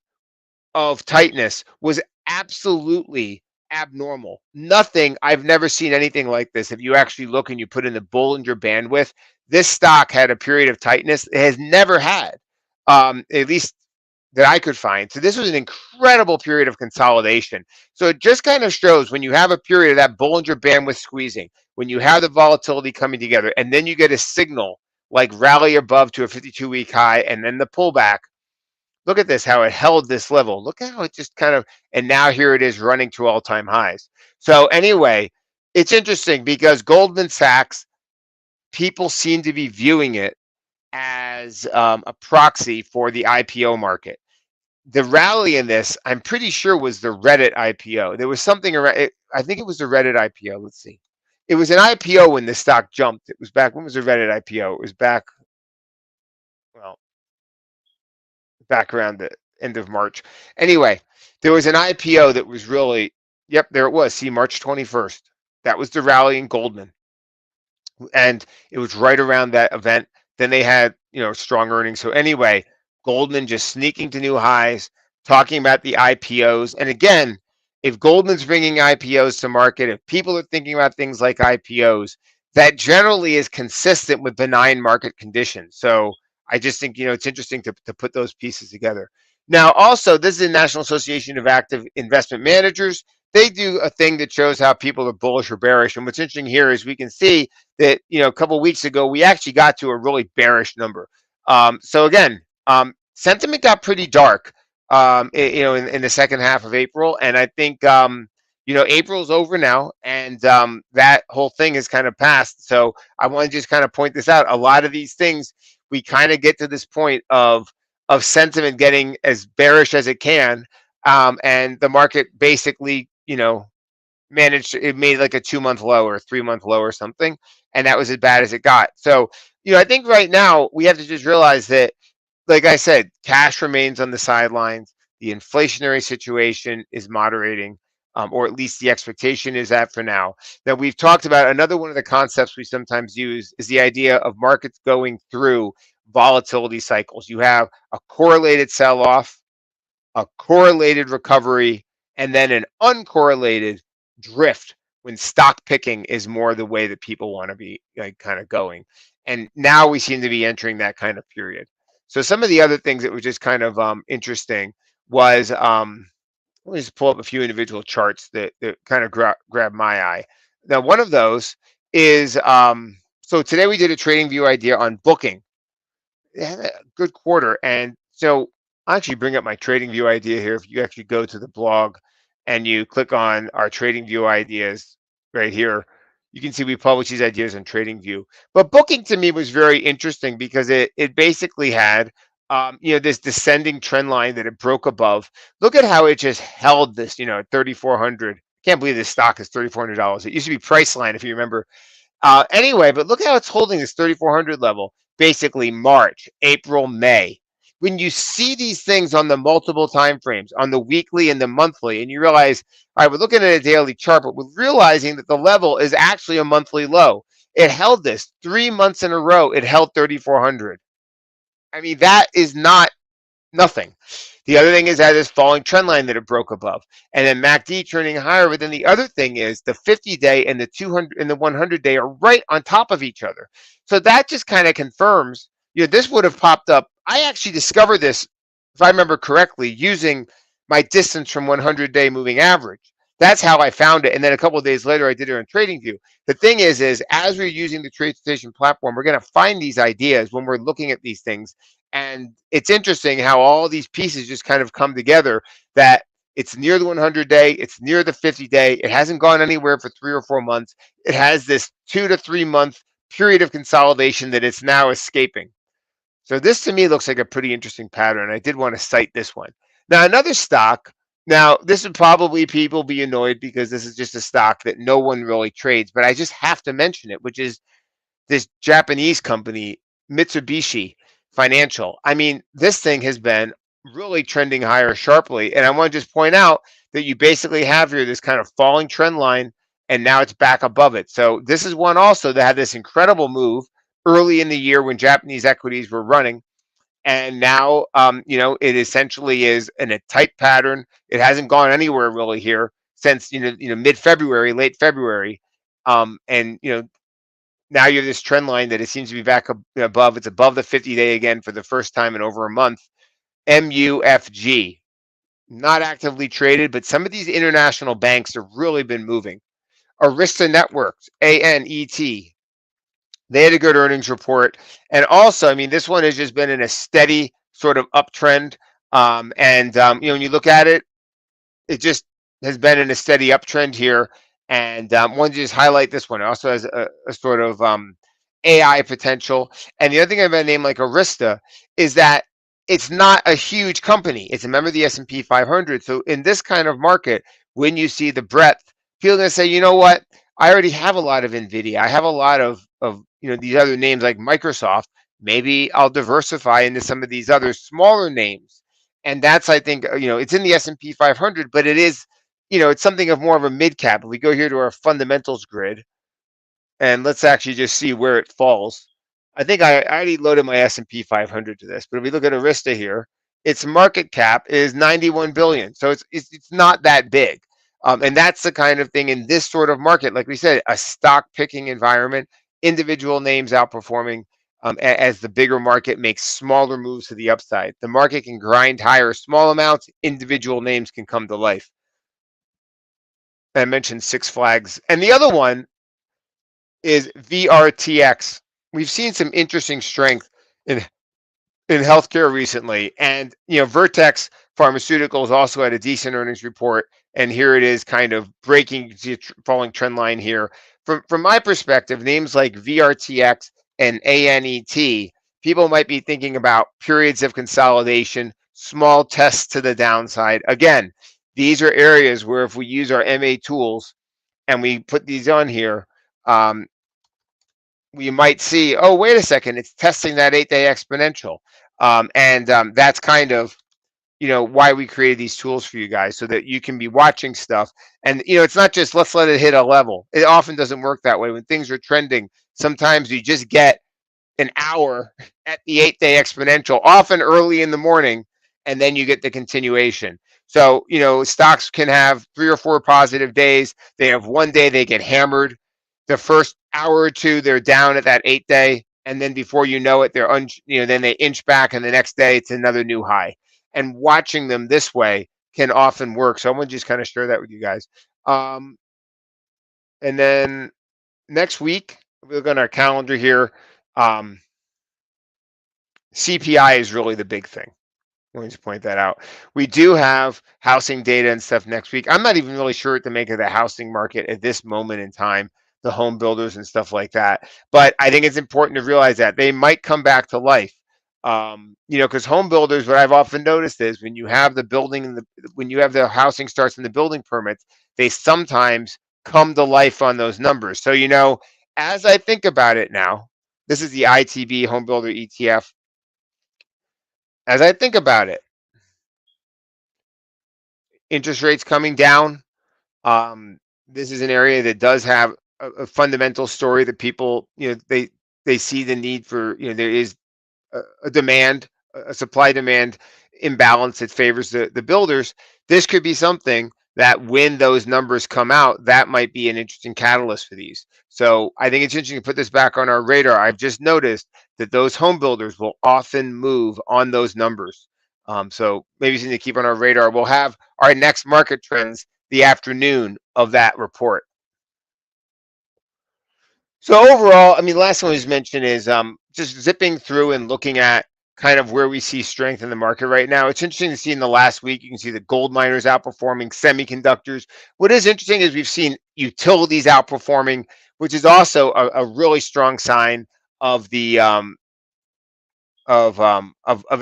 of tightness was absolutely abnormal. I've never seen anything like this. If you actually look and you put in the Bollinger Bandwidth, this stock had a period of tightness it has never had, at least that I could find. So this was an incredible period of consolidation. So it just kind of shows when you have a period of that Bollinger Bandwidth squeezing, when you have the volatility coming together, and then you get a signal like rally above to a 52-week high and then the pullback. Look at this, how it held this level. Look at how it just kind of, and now here it is running to all-time highs. So anyway, it's interesting because Goldman Sachs, people seem to be viewing it as a proxy for the IPO market. The rally in this, I'm pretty sure, was the Reddit IPO. There was something around it. I think it was the Reddit IPO. Let's see. It was an IPO when the stock jumped. It was back. When was the Reddit IPO? It was back, well, back around the end of March. Anyway, there was an IPO that was really, yep, there it was. See, March 21st. That was the rally in Goldman. And it was right around that event. Then they had, strong earnings. So anyway, Goldman just sneaking to new highs, talking about the IPOs. And again, if Goldman's bringing IPOs to market, if people are thinking about things like IPOs, that generally is consistent with benign market conditions. So I just think, it's interesting to put those pieces together. Now, also, this is the National Association of Active Investment Managers. They do a thing that shows how people are bullish or bearish. And what's interesting here is we can see that, a couple of weeks ago, we actually got to a really bearish number. So again, sentiment got pretty dark, in the second half of April, and I think April's over now, and that whole thing has kind of passed. So I want to just kind of point this out. A lot of these things, we kind of get to this point of sentiment getting as bearish as it can, and the market basically, managed it made like a 2 month low or a 3 month low or something, and that was as bad as it got. So I think right now we have to just realize that, like I said, cash remains on the sidelines. The inflationary situation is moderating, or at least the expectation is that for now. Now, we've talked about another one of the concepts we sometimes use is the idea of markets going through volatility cycles. You have a correlated sell off, a correlated recovery, and then an uncorrelated drift when stock picking is more the way that people want to be, like, kind of going. And now we seem to be entering that kind of period. So some of the other things that were just kind of interesting was, let me just pull up a few individual charts that kind of grabbed my eye. Now, one of those is, so today we did a trading view idea on booking. They had a good quarter. And so I'll actually bring up my trading view idea here. If you actually go to the blog and you click on our trading view ideas right here, you can see we publish these ideas on trading view. But booking to me was very interesting because it basically had this descending trend line that it broke above. Look at how it just held this, at 3,400. Can't believe this stock is $3,400. It used to be Priceline, if you remember. Anyway, but look how it's holding this 3,400 level, basically March, April, May. When you see these things on the multiple time frames, on the weekly and the monthly, and you realize, all right, we're looking at a daily chart, but we're realizing that the level is actually a monthly low. It held this 3 months in a row. It held 3,400. I mean, that is not nothing. The other thing is that this falling trend line that it broke above, and then MACD turning higher. But then the other thing is the 50-day and the 200 and the 100-day are right on top of each other. So that just kind of confirms, this would have popped up. I actually discovered this, if I remember correctly, using my distance from 100-day moving average. That's how I found it. And then a couple of days later, I did it on TradingView. The thing is as we're using the TradeStation platform, we're going to find these ideas when we're looking at these things. And it's interesting how all these pieces just kind of come together, that it's near the 100-day, it's near the 50-day, it hasn't gone anywhere for 3 or 4 months. It has this 2 to 3 month period of consolidation that it's now escaping. So this to me looks like a pretty interesting pattern. I did want to cite this one. Now, another stock. Now, this would probably people be annoyed because this is just a stock that no one really trades, but I just have to mention it, which is this Japanese company, Mitsubishi Financial. I mean, this thing has been really trending higher sharply. And I want to just point out that you basically have here this kind of falling trend line, and now it's back above it. So this is one also that had this incredible move early in the year when Japanese equities were running. And now, it essentially is in a tight pattern. It hasn't gone anywhere really here since, mid-February, late February. And, now you have this trend line that it seems to be back above. It's above the 50-day again for the first time in over a month. MUFG, not actively traded, but some of these international banks have really been moving. Arista Networks, ANET, they had a good earnings report. And also, I mean, this one has just been in a steady sort of uptrend. When you look at it, it just has been in a steady uptrend here. And wanted to just highlight this one. It also has a sort of AI potential. And the other thing about a name like Arista is that it's not a huge company. It's a member of the S&P 500. So in this kind of market, when you see the breadth, people are going to say, you know what? I already have a lot of NVIDIA. I have a lot of these other names like Microsoft. Maybe I'll diversify into some of these other smaller names. And that's, I think, it's in the S&P 500, but it is, it's something of more of a mid cap. If we go here to our fundamentals grid, and let's actually just see where it falls. I think I already loaded my S&P 500 to this, but if we look at Arista here, its market cap is 91 billion. So it's not that big. And that's the kind of thing in this sort of market, like we said, a stock picking environment, individual names outperforming, as the bigger market makes smaller moves to the upside. The market can grind higher small amounts, individual names can come to life. I mentioned Six Flags. And the other one is VRTX. We've seen some interesting strength in in healthcare recently, and Vertex Pharmaceuticals also had a decent earnings report, and here it is, kind of breaking. You can see a falling trend line here. From my perspective, names like VRTX and ANET, people might be thinking about periods of consolidation, small tests to the downside. Again, these are areas where if we use our MA tools and we put these on here, um, we might see, oh, wait a second, it's testing that 8-day exponential. And that's kind of, why we created these tools for you guys, so that you can be watching stuff. And, it's not just let's let it hit a level. It often doesn't work that way. When things are trending, sometimes you just get an hour at the 8-day exponential, often early in the morning, and then you get the continuation. So, stocks can have 3 or 4 positive days. They have one day they get hammered. The first hour or two, they're down at that 8-day. And then before you know it, then they inch back, and the next day it's another new high. And watching them this way can often work. So I'm going to just kind of share that with you guys. Um, and then next week, we look on our calendar here. Um, CPI is really the big thing. Let me just point that out. We do have housing data and stuff next week. I'm not even really sure what to make of the housing market at this moment in time, the home builders and stuff like that. But I think it's important to realize that they might come back to life. Because home builders, what I've often noticed is when you have the building and when you have the housing starts and the building permits, they sometimes come to life on those numbers. So, as I think about it now, this is the ITB home builder ETF. As I think about it, interest rates coming down. This is an area that does have a fundamental story that people, they see the need for, there is a demand, a supply demand imbalance that favors the builders. This could be something that when those numbers come out, that might be an interesting catalyst for these. So I think it's interesting to put this back on our radar. I've just noticed that those home builders will often move on those numbers. So maybe something to keep on our radar. We'll have our next market trends the afternoon of that report. So overall, I mean, last one was mentioned is just zipping through and looking at kind of where we see strength in the market right now. It's interesting to see in the last week, you can see the gold miners outperforming semiconductors. What is interesting is we've seen utilities outperforming, which is also a really strong sign of the of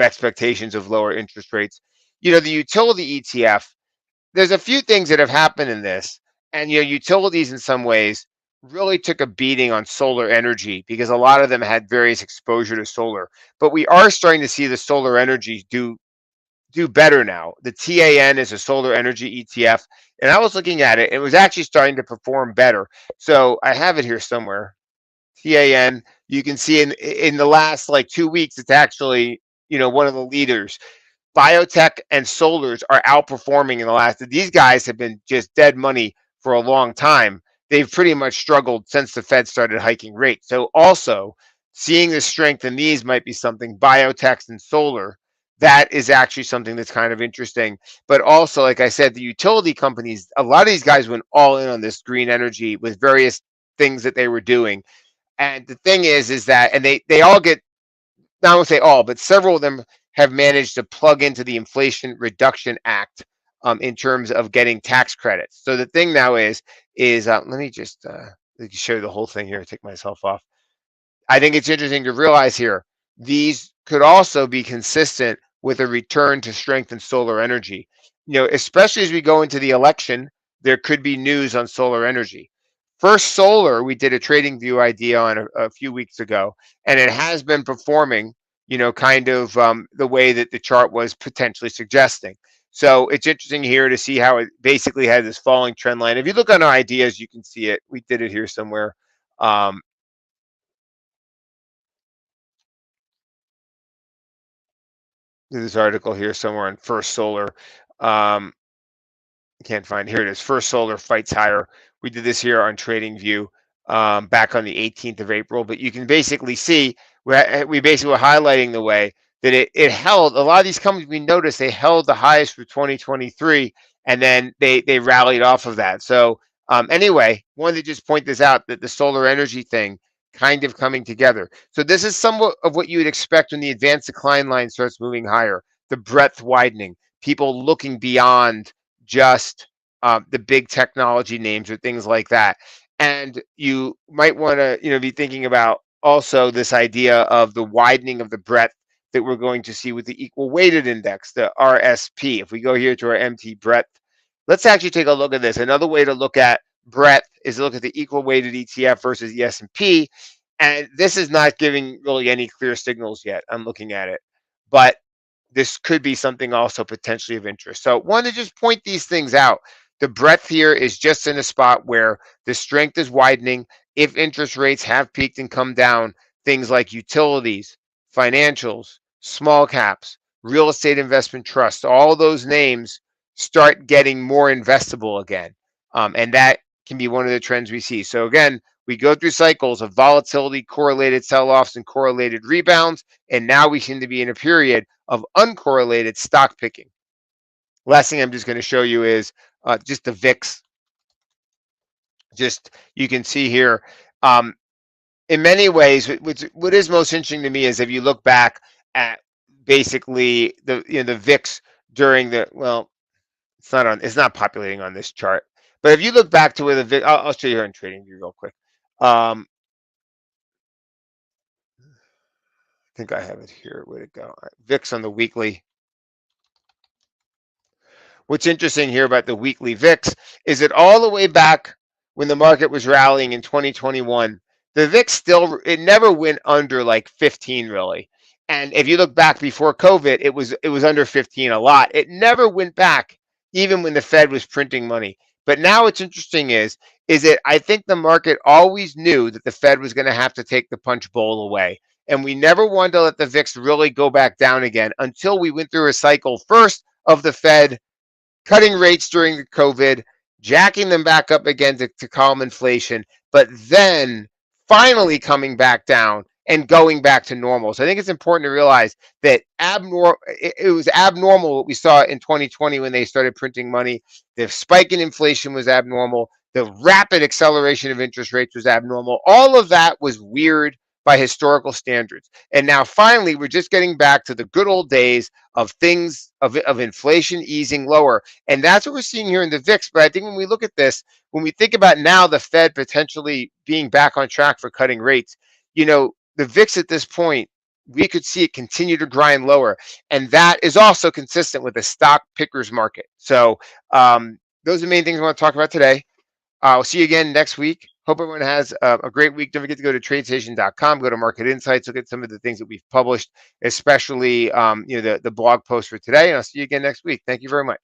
expectations of lower interest rates. The utility ETF, there's a few things that have happened in this, and utilities in some ways really took a beating on solar energy because a lot of them had various exposure to solar. But we are starting to see the solar energy do better now. The TAN is a solar energy ETF, and I was looking at it, it was actually starting to perform better. So I have it here somewhere. TAN, you can see in the last like 2 weeks, it's actually one of the leaders. Biotech and solars are outperforming in the last. These guys have been just dead money for a long time. They've pretty much struggled since the Fed started hiking rates. So also seeing the strength in these might be something. Biotech and solar, that is actually something that's kind of interesting. But also, like I said, the utility companies, a lot of these guys went all in on this green energy with various things that they were doing. And the thing is that, and they all get, not I would say all, but several of them have managed to plug into the Inflation Reduction Act in terms of getting tax credits. So the thing now is let me just show you the whole thing here. Take myself off. I think it's interesting to realize here, these could also be consistent with a return to strength in solar energy. Especially as we go into the election, there could be news on solar energy. First Solar, we did a trading view idea on a few weeks ago, and it has been performing, kind of the way that the chart was potentially suggesting. So it's interesting here to see how it basically has this falling trend line. If you look on our ideas, you can see it. We did it here somewhere. Um, this article here somewhere on First Solar. Um, can't find, here it is. First Solar fights higher. We did this here on TradingView back on the 18th of April, but you can basically see we basically were highlighting the way that it held a lot of these companies. We noticed they held the highest for 2023, and then they rallied off of that. So anyway, wanted to just point this out, that the solar energy thing kind of coming together. So this is somewhat of what you would expect when the advanced decline line starts moving higher, the breadth widening, people looking beyond just the big technology names or things like that. And you might want to, be thinking about also this idea of the widening of the breadth that we're going to see with the equal weighted index, the RSP. If we go here to our MT breadth, let's actually take a look at this. Another way to look at breadth is to look at the equal weighted ETF versus the S&P. And this is not giving really any clear signals yet. I'm looking at it, but this could be something also potentially of interest. So want to just point these things out. The breadth here is just in a spot where the strength is widening. If interest rates have peaked and come down, things like utilities, financials, small caps, real estate investment trusts, all those names start getting more investable again. And that can be one of the trends we see. So again, we go through cycles of volatility, correlated sell-offs, and correlated rebounds, and now we seem to be in a period of uncorrelated stock picking. Last thing I'm just going to show you is just the VIX. Just you can see here, in many ways, what is most interesting to me is if you look back at basically the VIX during the it's not populating on this chart, but if you look back to where the VIX, I'll show you here in TradingView real quick. I think I have it here. Where'd it go? VIX on the weekly. What's interesting here about the weekly VIX is that all the way back when the market was rallying in 2021, the VIX it never went under like 15 really. And if you look back before COVID, it was under 15 a lot. It never went back, even when the Fed was printing money. But now what's interesting is that I think the market always knew that the Fed was going to have to take the punch bowl away. And we never wanted to let the VIX really go back down again until we went through a cycle first of the Fed cutting rates during the COVID, jacking them back up again to calm inflation, but then finally coming back down and going back to normal. So I think it's important to realize that it was abnormal what we saw in 2020 when they started printing money. The spike in inflation was abnormal. The rapid acceleration of interest rates was abnormal. All of that was weird by historical standards. And now finally, we're just getting back to the good old days of things of inflation easing lower. And that's what we're seeing here in the VIX. But I think when we look at this, when we think about now the Fed potentially being back on track for cutting rates, the VIX at this point, we could see it continue to grind lower. And that is also consistent with the stock pickers market. So those are the main things I want to talk about today. I'll see you again next week. Hope everyone has a great week. Don't forget to go to tradestation.com, go to Market Insights, look at some of the things that we've published, especially the blog post for today. And I'll see you again next week. Thank you very much.